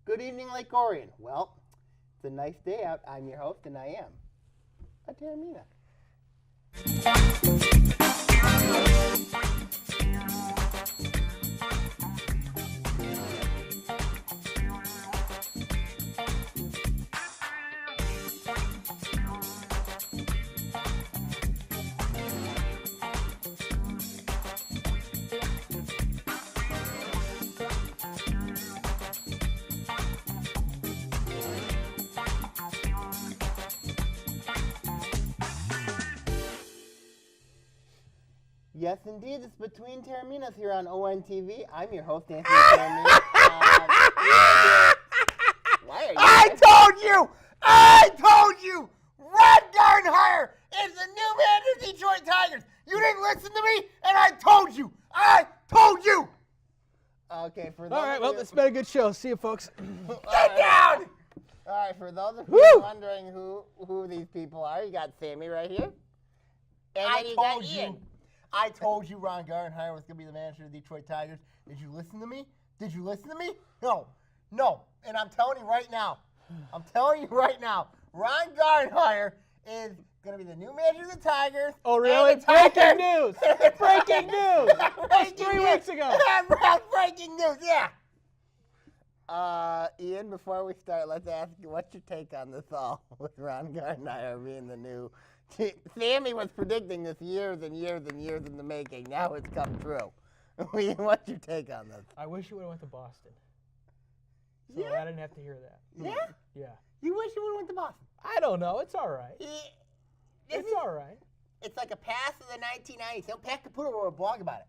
Good evening, Lake Orion. Well, it's a nice day out. I'm your host, and I am a Taormina. Yes, indeed. It's Between Taorminas here on ONTV. I'm your host, Anthony Taormina. I told you! Ron Gardenhire is the new man of the Detroit Tigers. You didn't listen to me, and I told you! Okay, for those All right, well, it's been a good show. See you, folks. Get down! All right, for those of you wondering who these people are, you got Sammy right here. And then you got Ian. I told you Ron Gardenhire was going to be the manager of the Detroit Tigers. Did you listen to me? No. And I'm telling you right now, Ron Gardenhire is going to be the new manager of the Tigers. Oh, really? Breaking news! Breaking news! Just 3 weeks ago. Breaking news, yeah. Ian, before we start, let's ask you, what's your take on this all with Ron Gardenhire being the new... Sammy was predicting this years and years and years in the making. Now it's come true. What's your take on this? I wish you would have went to Boston. So I didn't have to hear that. Yeah? Yeah. You wish you would have went to Boston? I don't know. It's all right. It's all right. It's like a pass of the 1990s. Pat Caputo wrote a blog about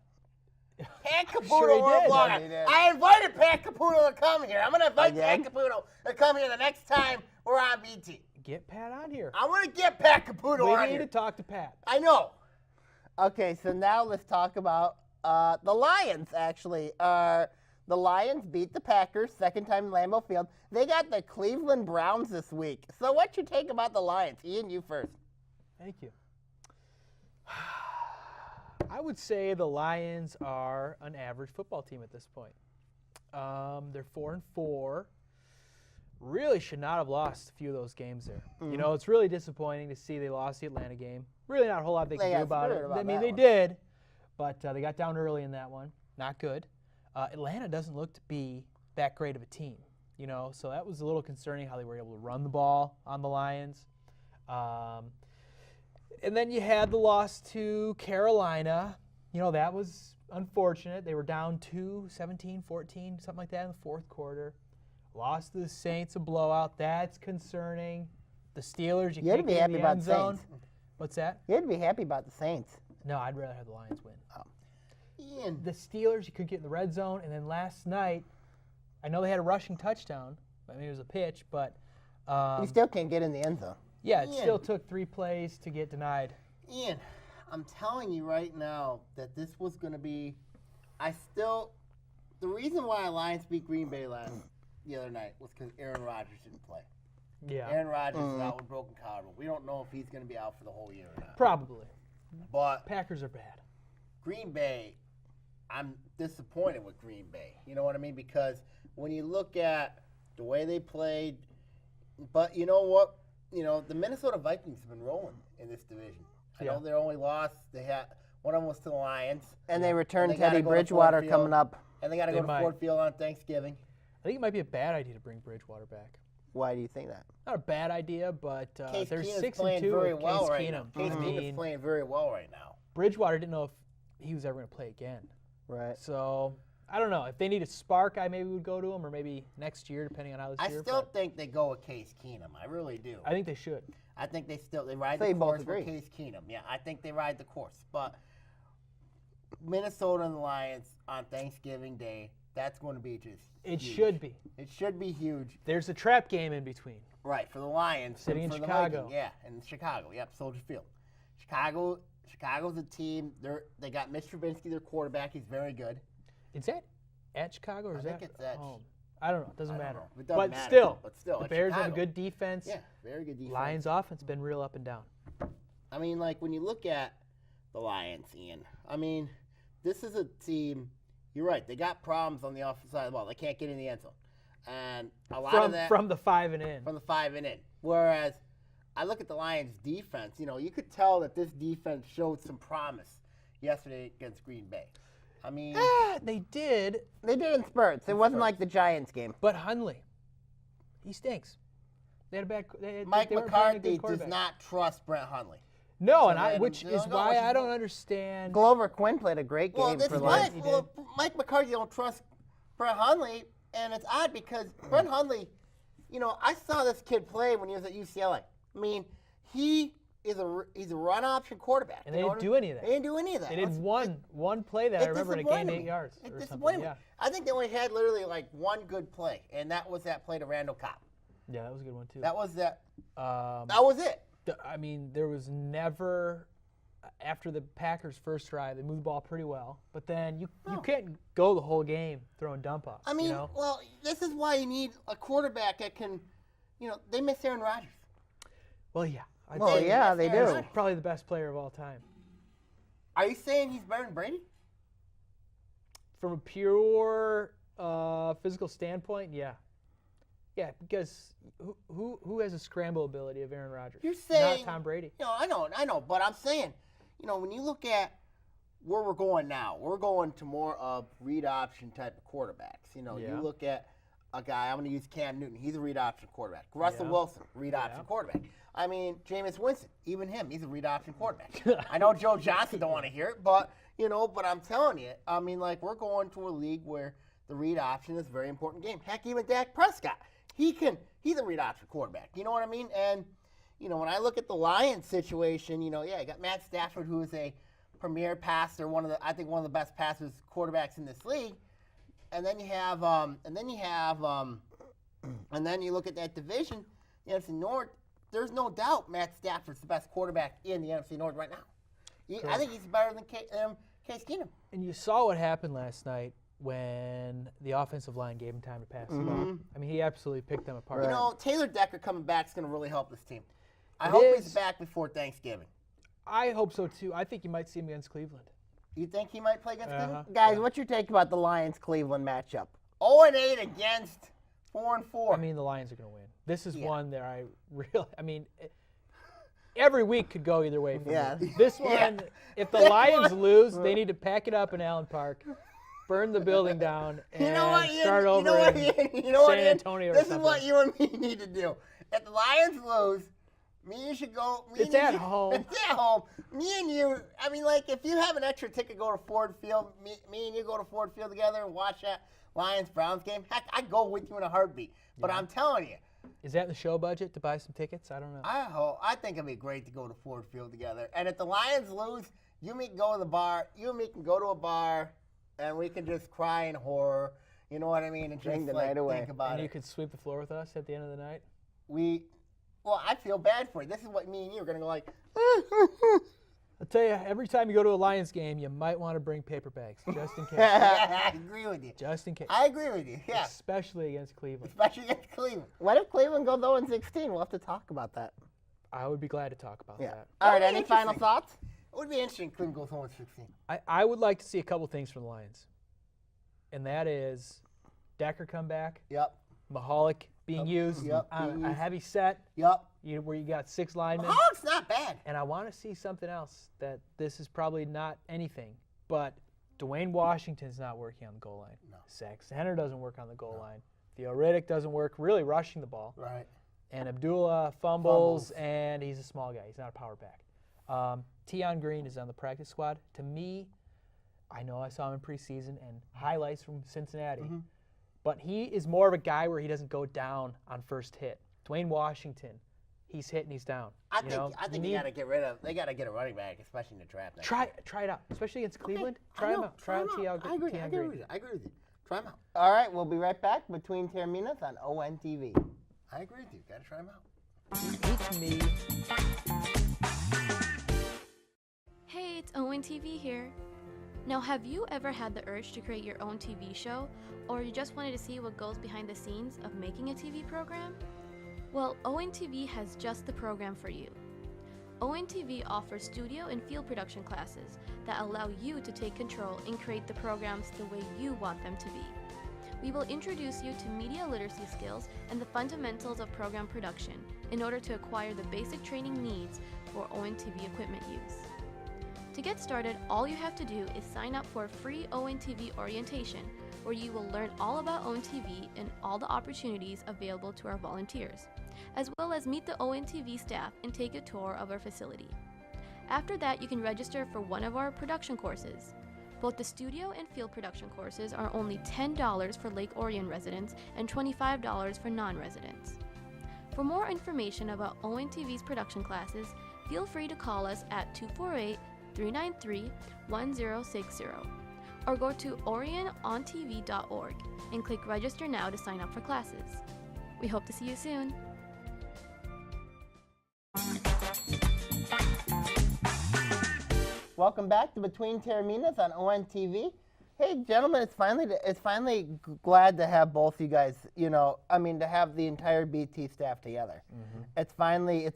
it. Pat Caputo Sure wrote a blog. I invited Pat Caputo to come here. I'm going to invite Pat Caputo to come here the next time we're on BT. Get Pat on here. I'm going to get Pat Caputo on here. We need to talk to Pat. I know. Okay, so now let's talk about the Lions, actually. The Lions beat the Packers, second time in Lambeau Field. They got the Cleveland Browns this week. So what's your take about the Lions? Ian, you first. Thank you. I would say the Lions are an average football team at this point. They're 4-4. Really should not have lost a few of those games there. Mm-hmm. You know, it's really disappointing to see they lost the Atlanta game. Really not a whole lot they can do about it. I mean, they did, but they got down early in that one. Not good. Atlanta doesn't look to be that great of a team, you know, so that was a little concerning how they were able to run the ball on the Lions. And then you had the loss to Carolina. You know, that was unfortunate. They were down 17-14, something like that in the fourth quarter. Lost to the Saints, a blowout. That's concerning. The Steelers, you can't get in the end zone. What's that? You had to be happy about the Saints. No, I'd rather have the Lions win. Oh. Ian. The Steelers, you could get in the red zone, and then last night, I know they had a rushing touchdown. I mean, it was a pitch, but you still can't get in the end zone. Yeah, it still took 3 plays to get denied. Ian, I'm telling you right now that this was going to be. The reason why Lions beat Green Bay the other night was because Aaron Rodgers didn't play. Yeah. Aaron Rodgers is out with broken collarbone. We don't know if he's going to be out for the whole year or not. Probably. But Packers are bad. Green Bay, I'm disappointed with Green Bay. You know what I mean? Because when you look at the way they played, but you know what? You know, the Minnesota Vikings have been rolling in this division. I know their only loss, one of them was to the Lions. And they returned Teddy Bridgewater coming up. And they got to go to Ford Field on Thanksgiving. I think it might be a bad idea to bring Bridgewater back. Why do you think that? Not a bad idea, but they're 6-2 with Case Keenum. Case Keenum's playing very well right now. Bridgewater didn't know if he was ever going to play again. Right. So, I don't know. If they need a spark, I maybe would go to him, or maybe next year, depending on how this year. I still think they go with Case Keenum. I really do. I think they should. I think they ride the course with Case Keenum. Yeah, I think they ride the course. But Minnesota and the Lions on Thanksgiving Day, that's going to be just It huge. should be. It should be huge. There's a trap game in between. Right, for the Lions. Sitting in for Chicago. The Vikings, in Chicago. Yep, Soldier Field. Chicago's a team. They got Mitch Trubisky, their quarterback. He's very good. Is that at Chicago or is that think it's at home? I don't know. It doesn't matter. It doesn't matter. But still, the at Bears Chicago. have a good defense. Yeah, very good defense. Lions offense been real up and down. I mean, like, when you look at the Lions, Ian, I mean, this is a team, you're right, they got problems on the offensive side of the ball. They can't get in the end zone. And a lot of that from the 5 and in. from the 5 and in. Whereas I look at the Lions' defense. You could tell that this defense showed some promise yesterday against Green Bay. I mean, They did, They did in spurts. It wasn't like the Giants game. but Hundley, he stinks. They had a bad. Mike they weren't playing a McCarthy good does quarterback. not trust Brett Hundley. No, So and then, which is why I don't understand. Glover Quinn played a great game This for is Lions. why Mike McCarthy don't trust Brett Hundley, and it's odd because Brett Hundley, I saw this kid play when he was at UCLA. I mean, he's a run option quarterback. And they didn't do any of that. They didn't do any of that. They did one play that I remember to gain 8 yards It or disappointed something. me. Yeah, I think they only had literally like one good play, and that was that play to Randall Cobb. yeah, that was a good one too. That was that. Um, That was it. I mean, there was never after the Packers' first drive, they moved the ball pretty well, but then you can't go the whole game throwing dump offs. I mean, well, this is why you need a quarterback that can, they miss Aaron Rodgers. Well, yeah. Well, yeah, they do. He's probably the best player of all time. Are you saying he's better than Brady? From a pure physical standpoint, yeah. Yeah, because who has a scramble ability of Aaron Rodgers? You're saying not Tom Brady. I know, but I'm saying, when you look at where we're going now, we're going to more of read option type of quarterbacks. Yeah. You look at a guy, I'm going to use Cam Newton. He's a read option quarterback. Russell Wilson, read option quarterback. I mean, Jameis Winston, even him, he's a read option quarterback. I know Joe Johnson don't want to hear it, but but I'm telling you, I mean, like, we're going to a league where the read option is a very important game. Heck, even Dak Prescott, he's a read option quarterback. You know what I mean? And when I look at the Lions situation, you got Matt Stafford, who is a premier passer, I think one of the best passers quarterbacks in this league. And then you have, and then you look at that division, the NFC North. There's no doubt Matt Stafford's the best quarterback in the NFC North right now. I think he's better than Case Keenum. And you saw what happened last night when the offensive line gave him time to pass the ball. I mean, he absolutely picked them apart. Taylor Decker coming back is going to really help this team. I hope he's back before Thanksgiving. I hope so too. I think you might see him against Cleveland. You think he might play against Cleveland? Guys, what's your take about the Lions-Cleveland matchup? 0-8 against 4-4. I mean, the Lions are going to win. This is one that every week could go either way for me. This one, if the Lions lose, they need to pack it up in Allen Park, burn the building down, and start over in San Antonio or something. This is what you and me need to do. If the Lions lose, me and you should go. It's at home. It's at home. Me and you, I mean, like, if you have an extra ticket, go to Ford Field. Me and you go to Ford Field together and watch that Lions-Browns game. Heck, I'd go with you in a heartbeat. But I'm telling you. Is that in the show budget to buy some tickets? I don't know. I think it'd be great to go to Ford Field together. And if the Lions lose, you and me can go to the bar. You and me can go to a bar, and we can just cry in horror. You know what I mean? And Bring just the night away. think about And it. you could sweep the floor with us at the end of the night? Well, I feel bad for you. This is what me and you are going to go like. I'll tell you, every time you go to a Lions game, you might want to bring paper bags, just in case. I agree with you. Just in case. I agree with you, yeah. Especially against Cleveland. Especially against Cleveland. What if Cleveland goes 0-16? We'll have to talk about that. I would be glad to talk about that. All right, That'd be any final interesting. thoughts? It would be interesting if Cleveland goes home with 16. I would like to see a couple things from the Lions. And that is Decker come back, Yep. Mahalik being used on being a used. heavy set Yep. where you got 6 linemen. Hog's not bad. And I want to see something else that this is probably not anything, but Dwayne Washington's not working on the goal line. No. Sax Henner doesn't work on the goal line. Theo Riddick doesn't work really rushing the ball. Right. And Abdullah fumbles, and he's a small guy. He's not a power back. Tion Green is on the practice squad. To me, I know I saw him in preseason and highlights from Cincinnati, but he is more of a guy where he doesn't go down on first hit. Dwayne Washington, he's hit and he's down. I think they got to get rid of. They got to get a running back, especially in the draft. Try it out, especially against Cleveland. Try him out. Try out Tion I agree. I agree Green. with you. I agree with you. Try him out. All right, we'll be right back between Taorminas on ONTV. I agree with you. Got to try him out. It's me. Hey, it's ONTV here. Now, have you ever had the urge to create your own TV show, or you just wanted to see what goes behind the scenes of making a TV program? Well, ONTV has just the program for you. ONTV offers studio and field production classes that allow you to take control and create the programs the way you want them to be. we will introduce you to media literacy skills and the fundamentals of program production in order to acquire the basic training needs for ONTV equipment use. To get started, all you have to do is sign up for a free ONTV orientation, where you will learn all about ONTV and all the opportunities available to our volunteers, as well as meet the ONTV staff and take a tour of our facility. After that, you can register for one of our production courses. Both the studio and field production courses are only $10 for Lake Orion residents and $25 for non-residents. For more information about ONTV's production classes, feel free to call us at 248-393-1060 or go to orionontv.org and click Register Now to sign up for classes. We hope to see you soon. Welcome back to Between Taorminas on ONTV. Hey, gentlemen, it's finally glad to have both you guys. To have the entire BT staff together. Mm-hmm. It's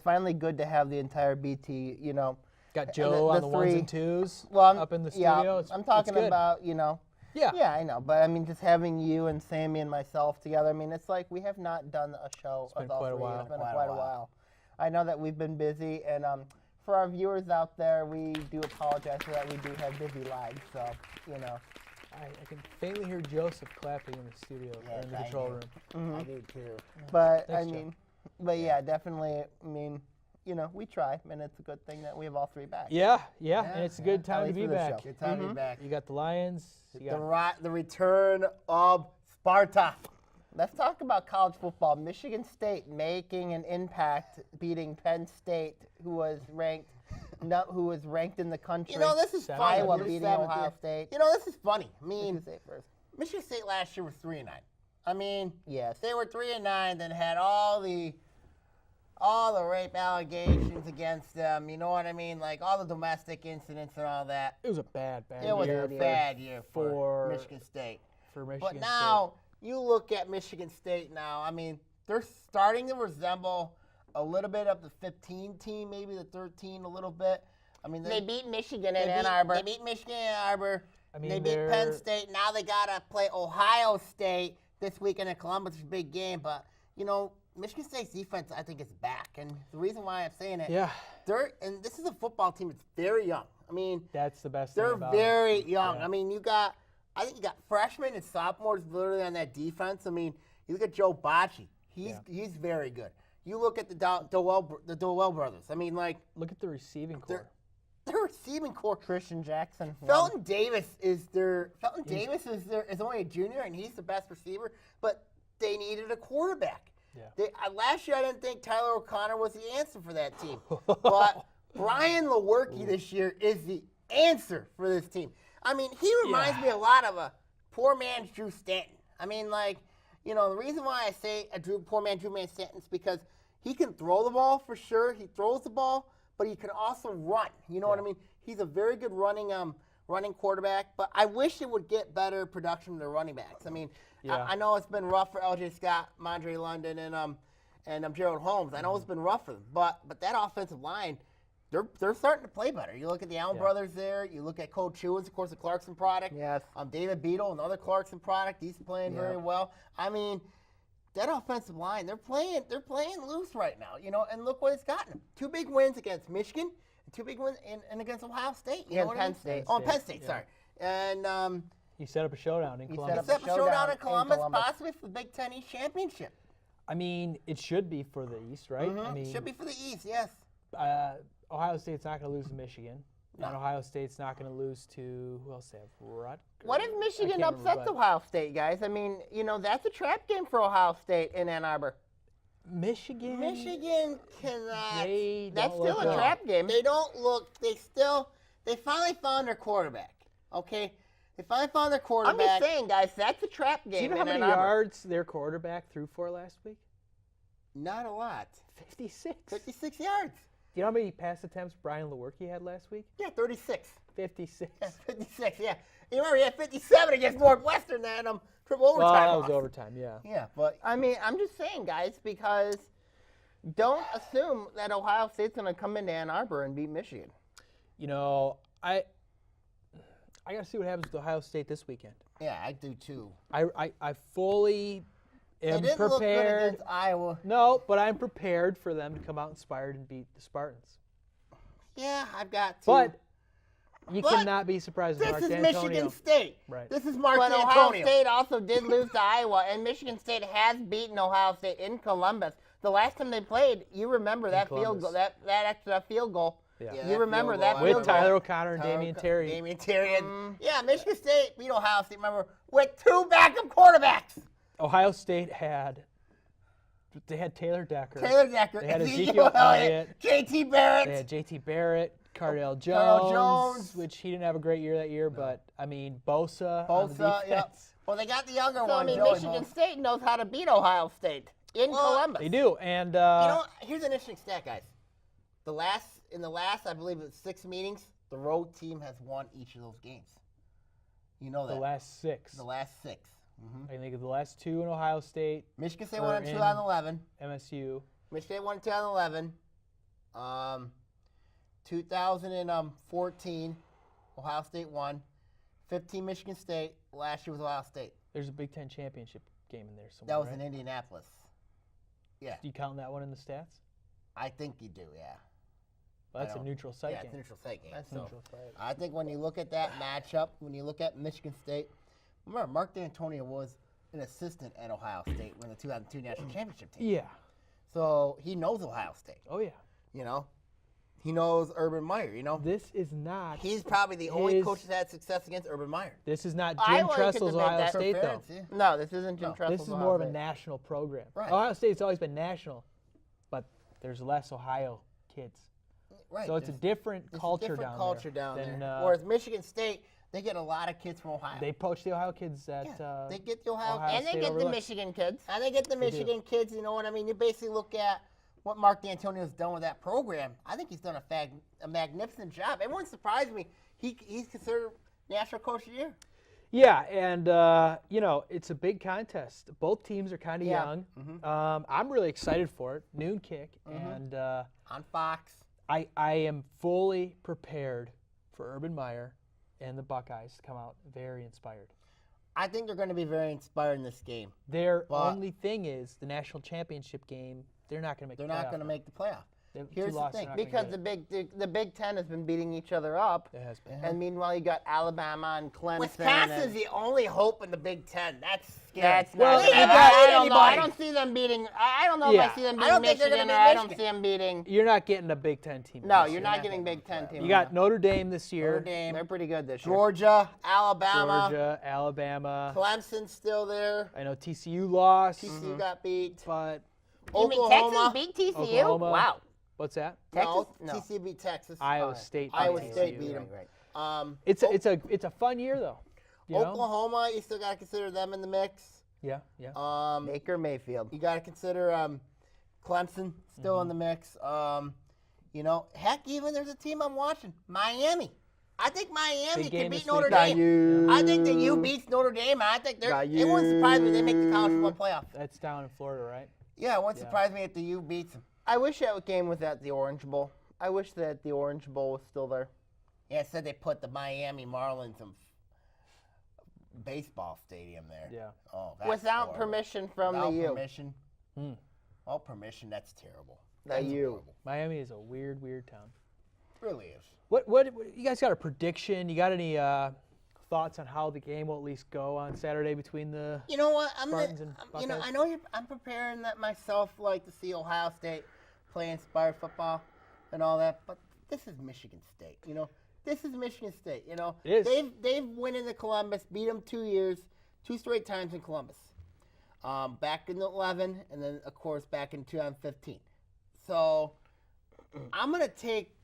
finally good to have the entire BT. Got Joe on the three, ones and twos well, up in the studio. Yeah, I'm talking about Yeah. Yeah, I know, but just having you and Sammy and myself together. It's like we have not done a show. It's been quite a while. It's been quite a while. I know that we've been busy, and for our viewers out there, we do apologize for that. We do have busy lives, so I can faintly hear Joseph clapping in the studio or in the control room. Mm-hmm. I do too. But Thanks, Joe. yeah, definitely. We try, and it's a good thing that we have all three back. Yeah, and it's a good time to least be for this back. show. Good time to be back. You got the Lions. You got The return of Sparta. Let's talk about college football. Michigan State making an impact, beating Penn State, who was ranked in the country. This is funny. Iowa beating Ohio State. This is funny. Michigan State first. Michigan State last year was 3-9. Yes. They were 3-9, then had all the rape allegations against them. You know what I mean? Like all the domestic incidents and all that. It was a bad It was year a bad year for for Michigan State. for Michigan But now you look at Michigan State now. They're starting to resemble a little bit of the 15 team, maybe the 13 a little bit. They beat Michigan in Ann Arbor. They beat Michigan in Ann Arbor. They beat they're- Penn State. Now they got to play Ohio State this weekend in Columbus. It's a big game. But, Michigan State's defense, I think, is back. And the reason why I'm saying it, and this is a football team that's very young. That's the best thing they're about very it. young. Yeah. I think you got freshmen and sophomores literally on that defense. You look at Joe Bocci. He's very good. You look at the Dowell brothers. Look at the receiving core. their receiving core. Christian Jackson. Felton Davis is only a junior, and he's the best receiver. But they needed a quarterback. Yeah. Last year, I didn't think Tyler O'Connor was the answer for that team. But Brian Lewerke this year is the answer for this team. He reminds me a lot of a poor man's Drew Stanton. The reason why I say poor man Drew Stanton is because he can throw the ball for sure. He throws the ball, but he can also run. You know what I mean? He's a very good running quarterback, but I wish it would get better production from the running backs. I know it's been rough for L.J. Scott, Mondre London, and Gerald Holmes. I know it's been rough for them, but that offensive line, they're starting to play better. You look at the Allen brothers there. You look at Cole Chewins, of course, the Clarkson product. Yes. David Beadle, another Clarkson product. He's playing very well. That offensive line, they're playing loose right now. And look what it's gotten them. 2 big wins against Michigan, and 2 big wins and against Ohio State. You know what Penn State. Oh, Penn State, sorry. And He set up a showdown in Columbus. set up a showdown in Columbus, possibly for the Big Ten East Championship. It should be for the East, right? It should be for the East, yes. Ohio State's not going to lose to Michigan. No. And Ohio State's not going to lose to, who else they have? Rutgers? What if Michigan upsets Ohio State, guys? That's a trap game for Ohio State in Ann Arbor. Michigan cannot. That's still a trap game. They don't look. They finally found their quarterback. Okay, they finally found their quarterback. I'm just saying, guys, that's a trap game. Do you know how many yards their quarterback threw for last week? Not a lot. 56. 56 yards. Do you know how many pass attempts Brian Lewerke had last week? Yeah, 36. 56. Yeah, 56. Yeah. You remember he had 57 against Northwestern that triple overtime. Well, that was loss. overtime. Yeah. Yeah, but I'm just saying, guys, because don't assume that Ohio State's going to come into Ann Arbor and beat Michigan. I got to see what happens with Ohio State this weekend. Yeah, I do too. I fully They am didn't look good prepared. against Iowa. No, but I'm prepared for them to come out inspired and beat the Spartans. Yeah, I've got to. But you But cannot be surprised with this Mark is D'Antonio. Michigan State. Right. This is Mark But Ohio D'Antonio. State also did lose to Iowa, and Michigan State has beaten Ohio State in Columbus. The last time they played, you remember that field goal, Columbus. that extra field goal. Yeah. Yeah, You that remember field that goal, field With goal. Tyler O'Connor and Damian Terry. Damian Terry. And, yeah, Michigan State beat Ohio State, remember, with 2 backup quarterbacks. Ohio State had Taylor Decker. Taylor Decker, They had Ezekiel Elliott, JT Barrett. They had JT Barrett, Cardale Jones, Cardale Jones. which he didn't have a great year that year, but I mean Bosa on the Bosa, yeah. defense. Well, they got the younger So, one, I mean, Joey Michigan Bosa. State knows how to beat Ohio State in Well, Columbus. They do, and You know what? Here's an interesting stat, guys. In the last, I believe it was 6 meetings, the road team has won each of those games. You know that. the last 6. The last 6. I think of the last 2 in Ohio State, Michigan State Or won in in- 2011. MSU. Michigan State won in 2011. 2014, Ohio State won. 15, Michigan State. Last year was Ohio State. There's a Big Ten championship game in there somewhere. That was right? in Indianapolis. Yeah, Do you count that one in the stats? I think you do, yeah. Well, that's I a don't- neutral site Yeah, it's game. a neutral site game. That's so Neutral site. I think when you look at that matchup, when you look at Michigan State, remember, Mark D'Antonio was an assistant at Ohio State when the 2002 national championship team. Yeah. So he knows Ohio State, Oh yeah. you know. He knows Urban Meyer, you know. This is not. He's probably the only his- coach that's had success against Urban Meyer. This is not Iowa, Jim you could Tressel's debate Ohio that. State though. Interference, yeah. No, this isn't Jim No, Tressel's This is Ohio more of a State. national program. Right. Ohio State's always been national, but there's less Ohio kids. Right. So it's a there's- different it's a culture different down culture there. down than, there. Whereas Michigan State, they get a lot of kids from Ohio. they poach the Ohio kids at yeah, they get the Ohio, Ohio And they State get the overlooks. Michigan kids. and they get the do. Michigan kids. You know what I mean? You basically look at what Mark D'Antonio's done with that program. I think he's done a magnificent job. Everyone surprised me. He's considered National Coach of the Year. Yeah, and you know it's a big contest. Both teams are kind of Yeah. young. Mm-hmm. I'm really excited for it. Noon kick, and On Fox. I am fully prepared for Urban Meyer and the Buckeyes to come out very inspired. I think they're going to be very inspired in this game. Their But- only thing is the national championship game. They're not going to make. They're the not playoff going to now. make the playoff. They have Here's two the losses, thing, they're not gonna Because get it. the Big Ten has been beating each other up. It has been. And meanwhile, you got Alabama and Clemson. Wisconsin's and the only hope in the Big Ten. That's scary. that's Well, not. you I, got I don't know. I anybody. don't see them beating. I don't know Yeah. if I see them I beating don't think they're Michigan, gonna or beat I don't see Michigan. them beating. You're not getting a Big Ten team. No, this you're year. not getting Big Ten team. You got Notre Dame this year. Notre Dame, They're pretty good this year. Georgia, Alabama, Georgia, Alabama. Clemson's still there. I know TCU lost, TCU got beat. but You mean Oklahoma. Texas beat TCU? Oklahoma. Wow. what's that? Texas? No, No. TCU beat Texas. Iowa State. beat Iowa TCU. State beat them. Right. It's a fun year though. You know? Oklahoma, you still got to consider them in the mix. Yeah, yeah. Baker Mayfield. You got to consider Clemson still in the mix. You know, heck, even there's a team I'm watching, Miami. I think Miami Big can game beat this Notre weekend. Dame. Got I think that U you. beats Notre Dame. I think Got it wouldn't surprise me if they make the college you. football playoff. That's down in Florida, right? Yeah, it wouldn't Yeah. surprise me if the U beats them. I wish that game was at the Orange Bowl. I wish that the Orange Bowl was still there. Yeah, it said they put the Miami Marlins in baseball stadium there. Yeah. Oh, that's Without horrible. permission from Without the U. permission. Hmm. Without permission, that's terrible. The That's U. horrible. Miami is a weird town. It really is. What you guys got a prediction? You got any thoughts on how the game will at least go on Saturday between the You know what? Spartans and you know, Buckeyes? I know I'm preparing that myself, like to see Ohio State play inspired football and all that. But this is Michigan State. You know, this is Michigan State. You know, It is. They've went into Columbus, beat them 2 years, 2 straight times in Columbus. Back in 11, and then of course back in 2015. So I'm gonna take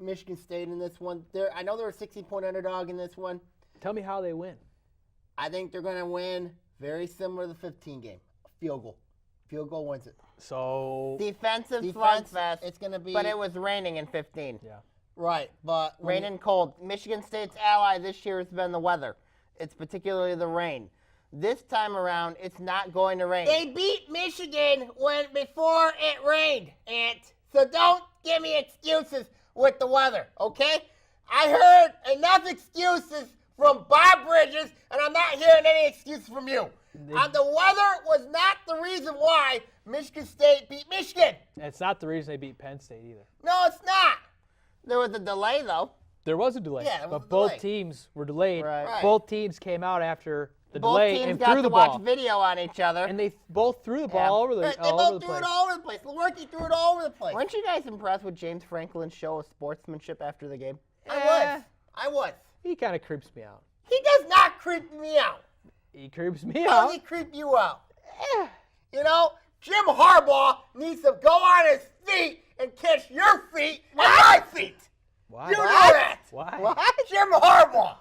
Michigan State in this one. I know they're a 16-point underdog in this one. Tell me how they win. I think they're gonna win very similar to the 15 game. Field goal. Field goal wins it. So Defensive Defense, slugfest. it's gonna be But it was raining in 15. yeah. right. But Rain and cold. Michigan State's ally this year has been the weather. It's particularly the rain. This time around, it's not going to rain. they beat Michigan before it rained, Ant. So don't give me excuses with the weather, okay? I heard enough excuses from Bob Bridges, and I'm not hearing any excuses from you. The weather was not the reason why Michigan State beat Michigan. It's not the reason they beat Penn State either. No, it's not. There was a delay, though. There was a delay, Yeah, there was but a both delay. teams were delayed. Right. Both teams came out after the Both delay teams and got threw to the watch ball. video on each other. And they both threw the ball Yeah. all over the They all over both the threw place. it all over the place. Lewerke threw it all over the place. Weren't you guys impressed with James Franklin's show of sportsmanship after the game? I was. He kind of creeps me out. He does not creep me out. He creeps me How out. does he creep you out? You know, Jim Harbaugh needs to go on his feet and kiss your feet and my feet. Why? You know that. Why? Jim Harbaugh.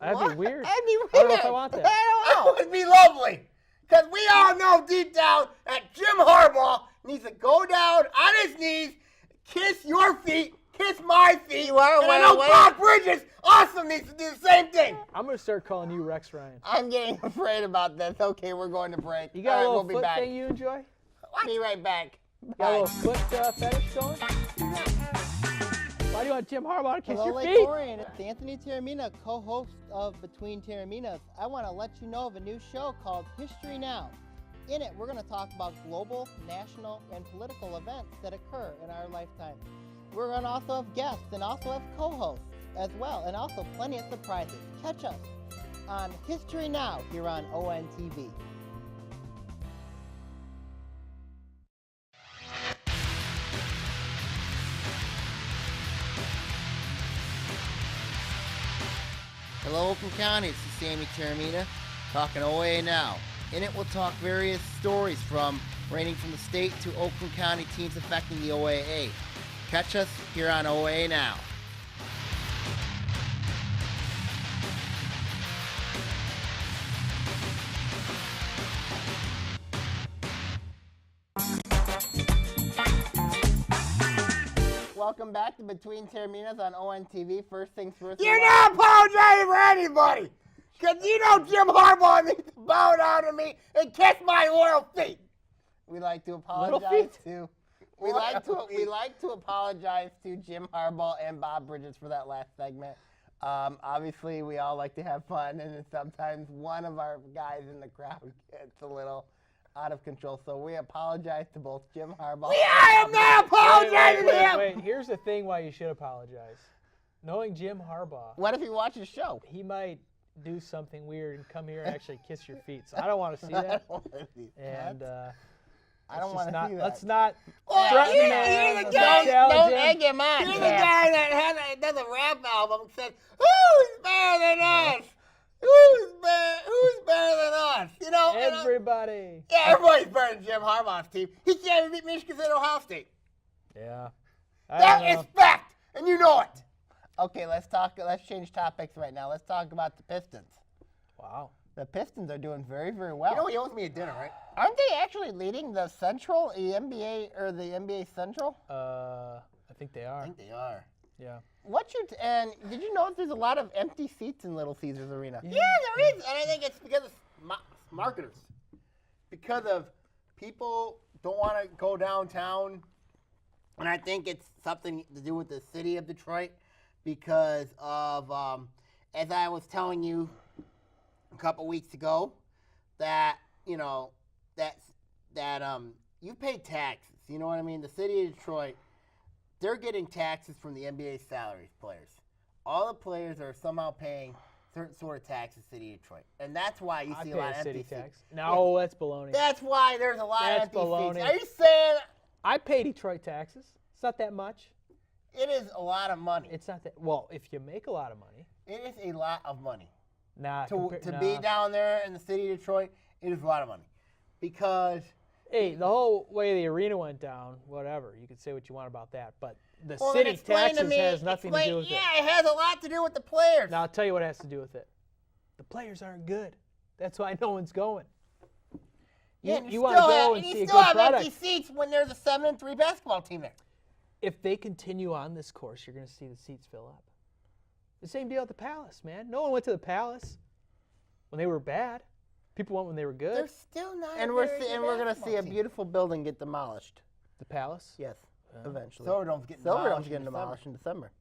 That'd be weird. That'd be I don't know if I weird. want that. That would be lovely. Because we all know deep down that Jim Harbaugh needs to go down on his knees, kiss your feet, kiss my feet. You are and I aware know of Bob Bridges also needs to do the same thing. I'm gonna start calling you Rex Ryan. I'm getting afraid about this. Okay, we're going to break. You got All right, a little we'll be foot back. thing you enjoy? Be right back. Got a little foot fetish going? Why do you want Jim Harbaugh to kiss Hello, your Lake feet? Orion. It's Anthony Taormina, co-host of Between Taorminas. I want to let you know of a new show called History Now. In it, we're going to talk about global, national, and political events that occur in our lifetime. We're going to also have guests and also have co-hosts as well, and also plenty of surprises. Catch us on History Now here on ONTV. Hello, Oakland County. This is Sammy Taormina talking OA Now. In it, we'll talk various stories from ranging from the state to Oakland County teams affecting the OAA. Catch us here on OA Now. Welcome back to Between Taorminas on ONTV. First things first. You're not apologizing for anybody. Because you know Jim Harbaugh needs to bow down to me and kiss my little feet. We like to Little apologize feet? to. We like to apologize to Jim Harbaugh and Bob Bridges for that last segment. Obviously, we all like to have fun, and sometimes one of our guys in the crowd gets a little out of control. So we apologize to both Jim Harbaugh. I am not apologizing to him. Wait. Here's the thing why you should apologize. Knowing Jim Harbaugh, What if he watches the show? he might do something weird and come here and actually kiss your feet. So I don't want to see that. And I don't want to see that. Let's not Well, threaten you're him. the Let's guy- not challenge Don't him. egg him on. You're the Jeff. guy that does a rap album and says, "Who's better than us? Who's better than us?" You know, Everybody. yeah, everybody's better than Jim Harbaugh's team. He can't even beat Michigan State, Ohio State. Yeah. I That don't is know. fact, and you know it. Okay, let's change topics right now. Let's talk about the Pistons. Wow. The Pistons are doing very, very well. You know he owes me a dinner, right? Aren't they actually leading the Central, the NBA, or the NBA Central? I think they I are. think they are. Yeah. And did you notice there's a lot of empty seats in Little Caesars Arena? Yeah, there is, and I think it's because of marketers. Because of people don't want to go downtown, and I think it's something to do with the city of Detroit because of, as I was telling you a couple weeks ago, that you pay taxes. You know what I mean? The city of Detroit, they're getting taxes from the NBA salary players. All the players are somehow paying certain sort of taxes in the city of Detroit. And that's why you I see pay a lot a of city empty tax. seats. No, that's baloney. That's why there's a lot That's of empty baloney. seats. Are you saying I pay Detroit taxes. It's not that much. it is a lot of money? It's not that. Well, if you make a lot of money, It is a lot of money. nah. To be down there in the city of Detroit, it is a lot of money. Because Hey, the whole way the arena went down, whatever. You could say what you want about that, but the well, then city explain to taxes me, has nothing to do with yeah, it. it has a lot to do with the players. Now I'll tell you what it has to do with it. The players aren't good. That's why no one's going. Yeah, You want to go and you see a still good have product. empty seats when there's a 7-3 basketball team there. If they continue on this course, you're going to see the seats fill up. The same deal at the Palace, man. No one went to the Palace when they were bad. People went when they were good. They're still not. And we're going to see a beautiful building get demolished. The Palace. Yes, eventually. Silverdome's getting Silverdome's demolished getting in December. demolished in December.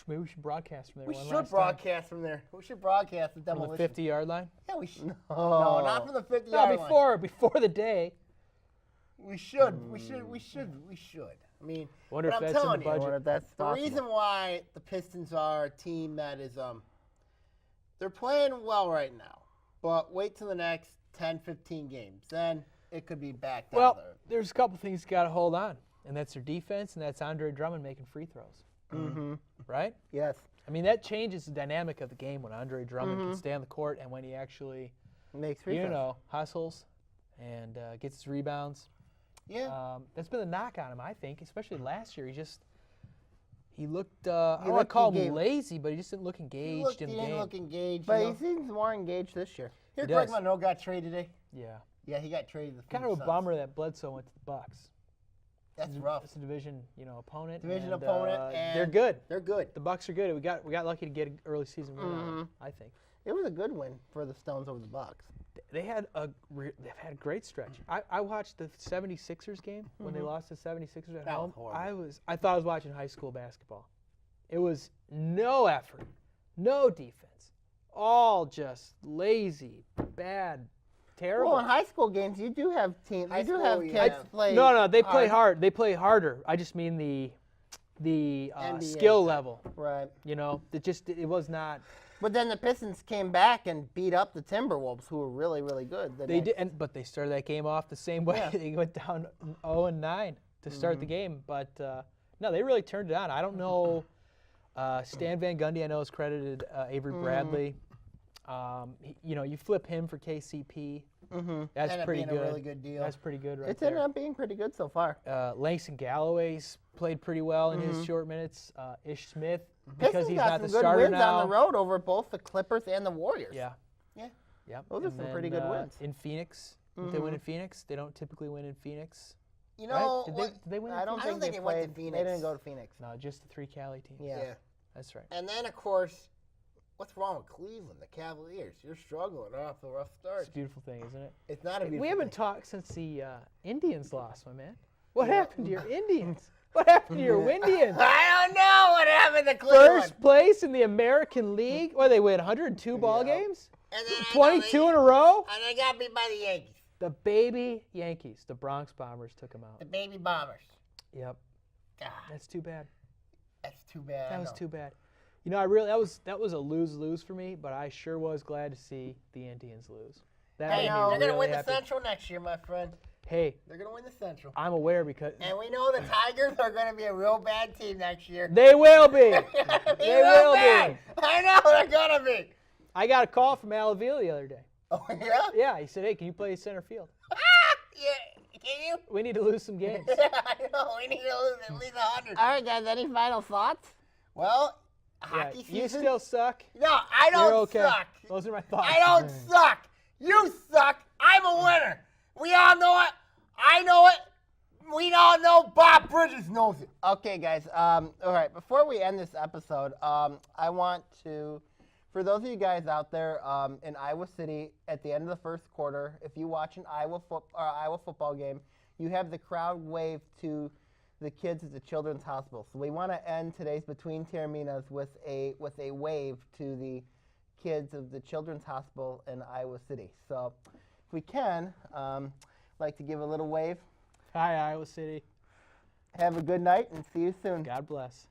Maybe we should broadcast from there. We one should last broadcast from there. We should broadcast the time. From demolition. the 50-yard line. Yeah, we should. No, not from the 50-yard No, line. before the day. We should. We should. I mean, Wonder but if I'm that's in telling the you, budget. Wonder if that's the possible. reason why the Pistons are a team that is they're playing well right now, but wait till the next 10, 15 games, then it could be back down Well, there. there's a couple things you got to hold on, and that's their defense, and that's Andre Drummond making free throws. Mm-hmm. Right? Yes. I mean, that changes the dynamic of the game when Andre Drummond can stay on the court and when he actually, Makes free throws. hustles and gets his rebounds. Yeah. That's been the knock on him, I think, especially last year. He looked, I don't want to looked call him engaged. lazy, but he just didn't look engaged in the He didn't game. look engaged. But you he know. seems more engaged this year. Here, He Greg does. Monroe got traded today. Yeah. Yeah, he got traded. To the Kind of a Phoenix Suns. bummer that Bledsoe went to the Bucks. That's rough. It's a division, opponent. Division and, opponent, they're and good. They're good. The Bucks are good. We got lucky to get an early season win on them, I think. It was a good win for the Stones over the Bucks. They've had a great stretch. I watched the 76ers game when they lost the 76ers at That was home. horrible. I thought I was watching high school basketball. It was no effort, no defense, all just lazy, bad, terrible. Well, in high school games, you do have teams. High You do school, have yeah. kids play. no, they play hard. hard. They play harder. I just mean the NBA skill level. Right. It was not. But then the Pistons came back and beat up the Timberwolves, who were really, really good. They did, but they started that game off the same way. Yeah. They went down 0-9 to start the game, but no, they really turned it on. I don't know. Stan Van Gundy, I know, is credited Avery Bradley. You flip him for KCP. That's Ended up pretty being good. a really good deal. That's pretty good right It's there. ended up being pretty good so far. Langston Galloway's played pretty well in his short minutes. Ish Smith, Pistons because he's got not some the good starter wins now. on the road over both the Clippers and the Warriors. Yeah. Yeah. Yep. Those are And some then, pretty good wins. In Phoenix, did they win in Phoenix? They don't typically win in Phoenix. You Right? know, Did what? they win in I don't Phoenix? think think they they went to played. Phoenix. They didn't go to Phoenix. No, just the 3 Cali teams. Yeah. That's right. And then, of course, what's wrong with Cleveland, the Cavaliers? You're struggling off the rough start. It's a beautiful thing, isn't it? It's not a beautiful We haven't thing. talked since the Indians lost, my man. What happened to your Indians? What happened to your Windians? I don't know what happened to Cleveland. First place in the American League. What, they win 102 ball games? And then I know 22 in a row? And they got beat by the Yankees, The baby Yankees, the Bronx Bombers took them out. the baby Bombers. Yep. God, That's too bad. that's too bad. That I was know. too bad. That was a lose-lose for me, but I sure was glad to see the Indians lose. That Hey, made me they're going to really win the happy. Central next year, my friend. Hey, They're going to win the Central. I'm aware because And we know the Tigers are going to be a real bad team next year. they will be. They're gonna be They real will bad. be. I know they're going to be. I got a call from Alaville the other day. Oh, yeah? Yeah, he said, hey, can you play center field? Yeah. Can you? We need to lose some games. Yeah, I know. We need to lose at least 100. All right, guys. Any final thoughts? Well, Yeah, hockey season. you still suck. No, I don't You're okay. suck. Those are my thoughts. I don't suck. You suck. I'm a winner. We all know it. I know it. We all know Bob Bridges knows it. Okay, guys. All right. Before we end this episode, I want to, for those of you guys out there in Iowa City, at the end of the first quarter, if you watch an Iowa football game, you have the crowd wave to the kids at the Children's Hospital. So we want to end today's Between Taorminas with a wave to the kids of the Children's Hospital in Iowa City. So if we can, like to give a little wave. Hi, Iowa City. Have a good night and see you soon. God bless.